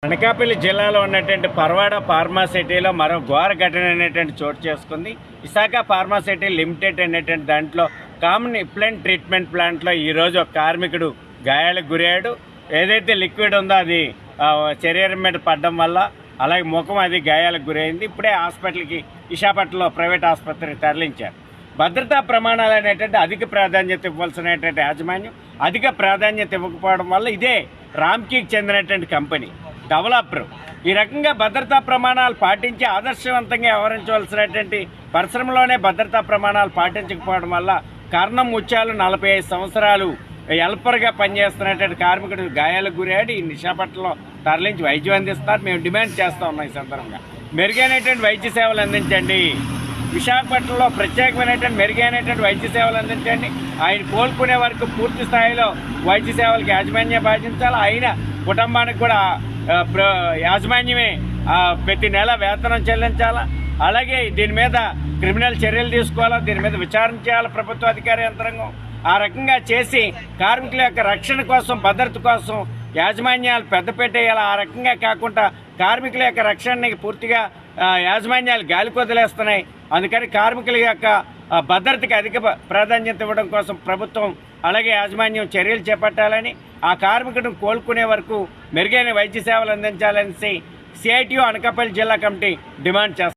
అనకాపల్లి జిల్లాలో ఉన్నటువంటి పర్వాడ ఫార్మాసిటీలో మరో ఘోర ఘటన అనేటువంటి చోటు చేసుకుంది. విశాఖ ఫార్మాసిటీ లిమిటెడ్ అనేటువంటి దాంట్లో కామన్ ఎఫ్లూయెంట్ ట్రీట్మెంట్ ప్లాంట్లో ఈరోజు ఒక కార్మికుడు గాయాలకు గురయ్యాడు. ఏదైతే లిక్విడ్ ఉందో అది శరీరం మీద పడడం వల్ల అలాగే ముఖం అది గాయాలకు గురైంది. ఇప్పుడే హాస్పిటల్కి విశాఖపట్నంలో ప్రైవేట్ ఆసుపత్రికి తరలించారు. భద్రతా ప్రమాణాలు అనేటువంటి అధిక ప్రాధాన్యత ఇవ్వాల్సినటువంటి యాజమాన్యం అధిక ప్రాధాన్యత ఇవ్వకపోవడం వల్ల ఇదే రామ్కీకి చెందినటువంటి కంపెనీ డెవలపర్ ఈ రకంగా భద్రతా ప్రమాణాలు పాటించి ఆదర్శవంతంగా వ్యవహరించవలసినటువంటి పరిశ్రమలోనే భద్రతా ప్రమాణాలు పాటించకపోవడం వల్ల కర్ణం ముత్యాలు 45 సంవత్సరాలు హెల్పర్గా పనిచేస్తున్నటువంటి కార్మికుడు గాయాలకు గురయ్యాడు. ఈ విశాఖపట్నంలో తరలించి వైద్యం అందిస్తారు. మేము డిమాండ్ చేస్తూ ఉన్నాం. ఈ సందర్భంగా మెరుగైనటువంటి వైద్య సేవలు అందించండి. విశాఖపట్నంలో ప్రత్యేకమైనటువంటి మెరుగైనటువంటి వైద్య సేవలు అందించండి. ఆయన కోలుకునే వరకు పూర్తి స్థాయిలో వైద్య సేవలకు యాజమాన్యం బాధించాలి. ఆయన కుటుంబానికి కూడా యాజమాన్యమే ప్రతి నెల వేతనం చెల్లించాలా. అలాగే దీని మీద క్రిమినల్ చర్యలు తీసుకోవాలా. దీని మీద విచారణ చేయాలి ప్రభుత్వ అధికార యంత్రాంగం. ఆ రకంగా చేసి కార్మికుల యొక్క రక్షణ కోసం భద్రత కోసం యాజమాన్యాలు పెద్దపీట వేయాలి. ఆ రకంగా కాకుండా కార్మికుల యొక్క రక్షణకి పూర్తిగా యాజమాన్యాలు గాలి కొదిలేస్తున్నాయి. అందుకని కార్మికుల యొక్క భద్రతకి అధిక ప్రాధాన్యత ఇవ్వడం కోసం ప్రభుత్వం అలాగే యాజమాన్యం చర్యలు చేపట్టాలని, ఆ కార్మికుడిని కోలుకునే వరకు మెరుగైన వైద్య సేవలు అందించాలని సిఐటియు అనకాపల్లి జిల్లా కమిటీ డిమాండ్ చేస్తారు.